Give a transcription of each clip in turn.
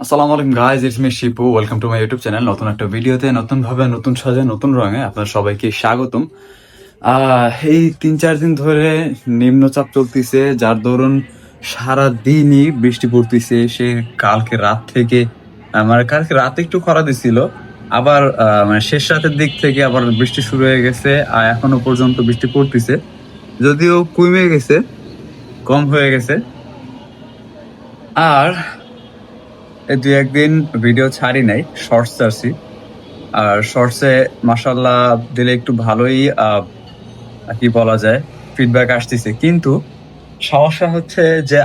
আসসালামু আলাইকুম guys, it's me Shipu. Welcome to my YouTube channel. নতুন একটা ভিডিওতে নতুন ভাবে নতুন সাজে নতুন রঙে আপনার সবাইকে স্বাগতম। এই 3-4 দিন ধরে নিম্নচাপ চলতেছে, যার দরুন সারা দিনই বৃষ্টি পড়তেছে। সে কালকে রাত থেকে মানে কালকে রাতে একটু খরা দিছিল, আবার মানে শেষ রাতের দিক থেকে আবার বৃষ্টি শুরু হয়ে গেছে। আর এখনো পর্যন্ত বৃষ্টি পড়তেছে, যদিও কমে গেছে, কম হয়ে গেছে। আর এই 2-1 দিন ভিডিও ছাড়ি নাই, শর্টস ছাড়ছি। আর শর্টসে মাশাল্লাহ দিলে একটু ভালোই কি বলা যায়, ফিডব্যাক আসতেছে। কিন্তু সমস্যা হচ্ছে যে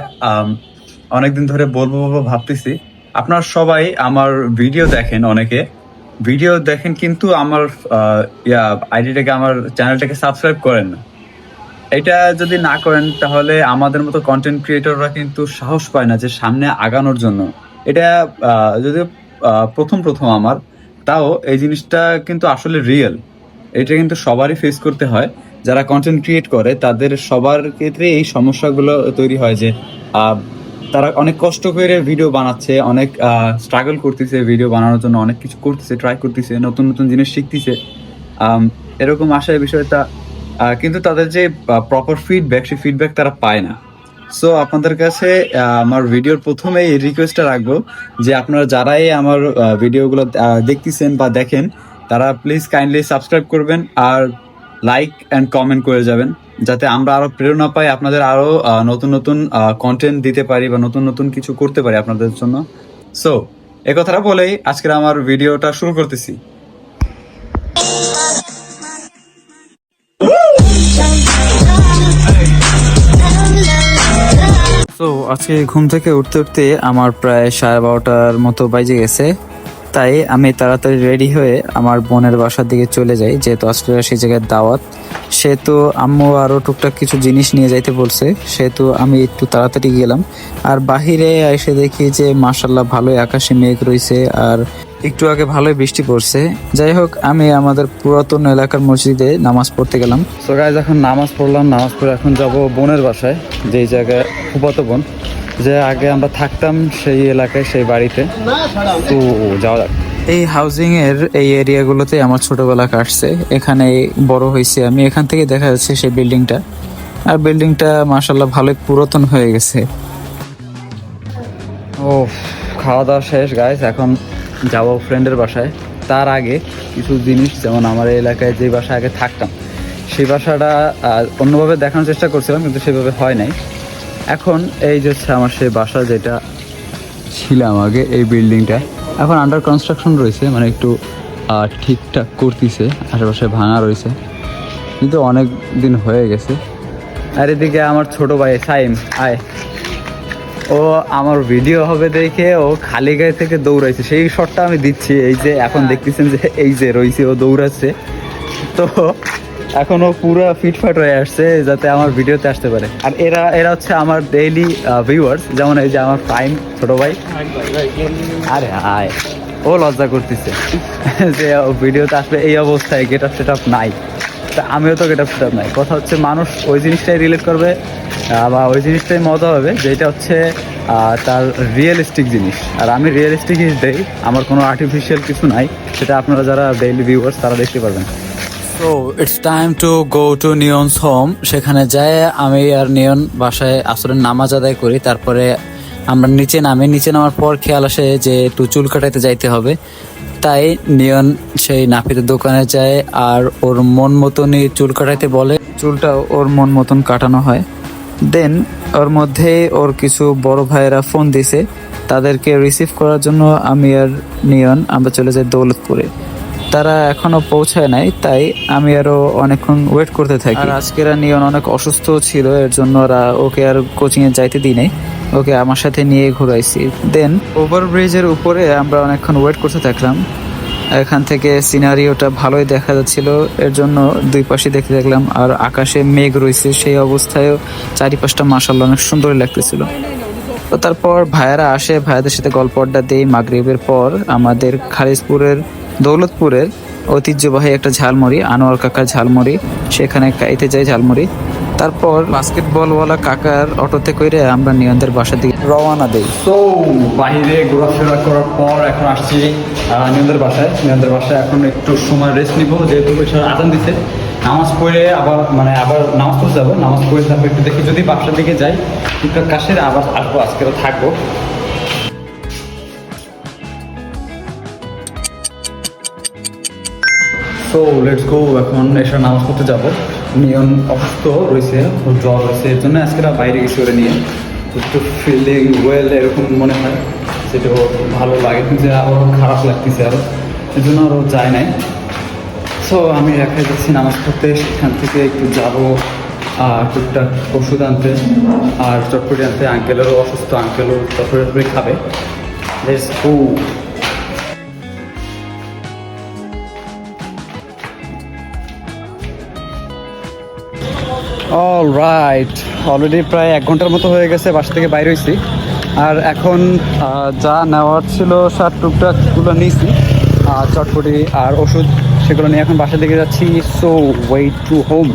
অনেকদিন ধরে বলবো বলবো ভাবতেছি। আপনার সবাই আমার ভিডিও দেখেন, অনেকে ভিডিও দেখেন, কিন্তু আমার আইডিটাকে, আমার চ্যানেলটাকে সাবস্ক্রাইব করেন না। এটা যদি না করেন তাহলে আমাদের মতো কন্টেন্ট ক্রিয়েটররা কিন্তু সাহস পায় না যে সামনে আগানোর জন্য। এটা যদি প্রথম প্রথম আমার, তাও এই জিনিসটা কিন্তু আসলে রিয়েল। এটা কিন্তু সবারই ফেস করতে হয়। যারা কন্টেন্ট ক্রিয়েট করে তাদের সবার ক্ষেত্রে এই সমস্যাগুলো তৈরি হয় যে আহ, তারা অনেক কষ্ট করে ভিডিও বানাচ্ছে, অনেক স্ট্রাগল করতেছে ভিডিও বানানোর জন্য, অনেক কিছু করতেছে, ট্রাই করতেছে, নতুন নতুন জিনিস শিখতেছে। এরকম আসার বিষয়টা, কিন্তু তাদের যে প্রপার ফিডব্যাক, সেই ফিডব্যাক তারা পায় না। সো আপনাদের কাছে আমার ভিডিওর প্রথমে এই রিকোয়েস্টটা রাখবো যে আপনারা যারাই আমার ভিডিওগুলো দেখতেছেন বা দেখেন, তারা প্লিজ কাইন্ডলি সাবস্ক্রাইব করবেন আর লাইক অ্যান্ড কমেন্ট করে যাবেন, যাতে আমরা আরো প্রেরণা পাই, আপনাদের আরো নতুন নতুন কন্টেন্ট দিতে পারি বা নতুন নতুন কিছু করতে পারি আপনাদের জন্য। সো এ কথাটা বলেই আজকের আমার ভিডিওটা শুরু করতেছি। তো আজকে ঘুম থেকে উঠতে উঠতে আমার প্রায় 12:30টার মতো বাজে গেছে। তাই আমি তাড়াতাড়ি রেডি হয়ে আমার বোনের বাসার দিকে চলে যাই, যেহেতু আজকে সেই জায়গায় দাওয়াত। সেহেতু আম্মু আরও টুকটাক কিছু জিনিস নিয়ে যাইতে বলছে, সেহেতু আমি একটু তাড়াতাড়ি গেলাম। আর বাহিরে এসে দেখি যে মাশাল্লাহ ভালোই আকাশে মেঘ রয়েছে, আর একটু আগে ভালোই বৃষ্টি পড়ছে। যাই হোক, আমি আমাদের পুরাতন এলাকার মসজিদে নামাজ পড়তে গেলাম। তো গাইজ, এখন নামাজ পড়লাম, নামাজ পড়ে এখন যাব বোনের বাসায়, যেই জায়গায় ফুফাতো বোন যে আগে আমরা থাকতাম, সেই এলাকায়, সেই বাড়িতে। তো যাওয়া যাক। এই হাউজিং এর এই এরিয়াগুলোতে আমার ছোটবেলা কাটছে, এখানে বড় হয়েছি আমি। এখান থেকে দেখা যাচ্ছে সেই বিল্ডিংটা, আর বিল্ডিংটা মাশাল্লাহ ভালোই পুরাতন হয়ে গেছে। ও, খাওয়া দাওয়া শেষ গাইস, এখন যাবো ফ্রেন্ডের বাসায়। তার আগে কিছু জিনিস, যেমন আমার এই এলাকায় যে বাসায় আগে থাকতাম, সেই বাসাটা অন্যভাবে দেখানোর চেষ্টা করছিলাম, কিন্তু সেভাবে হয় নাই। এখন এই যে হচ্ছে আমার সেই বাসা, যেটা ছিলাম আগে, এই বিল্ডিংটা এখন আন্ডার কনস্ট্রাকশন রয়েছে, মানে একটু ঠিকঠাক করতেছে, আশেপাশে ভাঙা রয়েছে, কিন্তু অনেক দিন হয়ে গেছে। আর এদিকে আমার ছোট ভাই সাইম, আয়, ও আমার ভিডিও হবে দেখে ও খালি গায়ে থেকে দৌড়াইছে, সেই শটটা আমি দিচ্ছি। এই যে এখন দেখতেছেন যে এই যে রয়েছে, ও দৌড়াচ্ছে। তো এখন ও পুরো ফিটফাট হয়ে আসছে যাতে আমার ভিডিওতে আসতে পারে। আর এরা হচ্ছে আমার ডেইলি ভিউয়ার্স, যেমন এই যে আমার প্রাইম ছোট ভাই। আরে আয়, ও লজ্জা করতেছে যে ও ভিডিওতে আসবে এই অবস্থায়, গেট আপ সেট আপ নাই। তা আমিও তো গেট আপ সেট আপ নাই। কথা হচ্ছে মানুষ ওই জিনিসটাই রিলেট করবে, বা ওই জিনিসটাই মজা হবে যেটা হচ্ছে তার রিয়েলিস্টিক জিনিস। আর আমি রিয়েলিস্টিক দেই, আমার কোনো আর্টিফিশিয়াল কিছু নাই। সেটা আপনারা যারা ডেইলি ভিউয়ার্স তারা দেখতে পারবেন। So it's time to go to নিয়নস হোম। সেখানে যাই আমি আর নিয়ন বাসায় আসরের নামাজ আদায় করি, তারপরে আমরা নিচে নামি। নিচে নামার পর খেয়াল আসে যে একটু চুল কাটাইতে যাইতে হবে। তাই নিয়ন সেই নাপিতের দোকানে যায়, আর ওর মন মতনই চুল কাটাইতে বলে। চুলটাও ওর মন মতন কাটানো হয়। দেন ওর মধ্যে ওর কিছু বড় ভাইয়েরা ফোন দিছে, তাদেরকে রিসিভ করার জন্য আমি আর নিয়ন আমরা চলে যাই দৌলতপুরে। তারা এখনো পৌঁছায় নাই, তাই আমি আরো অনেকক্ষণ ওয়েট করতে থাকি। আর আজকের নিয়ন অনেক অসুস্থ ছিল, এর জন্য ওকে আর কোচিং এ যাইতে দিই নাই, ওকে আমার সাথে নিয়ে ঘুরাইছি। দেন ওভারব্রিজের উপরে আমরা অনেকক্ষণ ওয়েট করতে থাকলাম। এখান থেকে সিনারিওটা ভালোই দেখা যাচ্ছিল, এর জন্য দুই পাশে দেখতে থাকলাম। আর আকাশে মেঘ রয়েছে, সেই অবস্থায়ও চারিপাশটা মাশাআল্লাহ অনেক সুন্দরই লাগতেছিল। তো তারপর ভাইয়ারা আসে, ভাইয়াদের সাথে গল্প আড্ডা দিই। মাগরিবের পর আমাদের খালিশপুরের দৌলতপুরের ঐতিহ্যবাহী একটা ঝালমুড়ি, আনোয়ার কাকার ঝালমুড়ি, সেখানে খাইতে যাই ঝালমুড়ি। তারপর বাস্কেটবলওয়ালা কাকার অটোতে করে আমরা নিয়নদের বাসার দিকে রওনা দেই। তো বাইরে ঘোরাফেরা করার পর এখন আসছি নিয়ন্দের বাসায়। নিয়ন্দের বাসায় এখন একটু সময় রেস্ট নিব, যেহেতু আজান দিতে। নামাজ পড়ে আবার নামাজ পড়তে যাবো। নামাজ পড়ে তারপর একটু দেখি, যদি বাসার দিকে যাই টুকটাক কাশের আবার আসবো, আজকেও থাকবো। So let's go. এখন এসে নামাজ পড়তে যাবো। নিয়ন অসুস্থ রয়েছে, জ্বর রয়েছে, এর জন্য আজকে বাইরে গেছি ওরে নিয়ে। একটু ফিলিং ওয়েল এরকম মনে হয়, সেটা ভালো লাগে, কিন্তু আরও খারাপ লাগতেছে আরও, এই জন্য আরও যায় নাই। সো আমি রেখে যাচ্ছি নামাজ পড়তে, সেখান থেকে একটু যাবো টুকটাক ওষুধ আনতে আর চটপটি আনতে। আঙ্কেলেরও অসুস্থ, আঙ্কেলও চটপটি খাবে। Let's go. অলরাইট, অলরেডি প্রায় 1 ঘন্টার মতো হয়ে গেছে বাসা থেকে বাইরে হয়েছি। আর এখন যা নেওয়ার ছিল সার টুকটাকগুলো নিয়েছি, চটপটি আর ওষুধ, সেগুলো নিয়ে এখন বাসার দিকে যাচ্ছি। So way to home.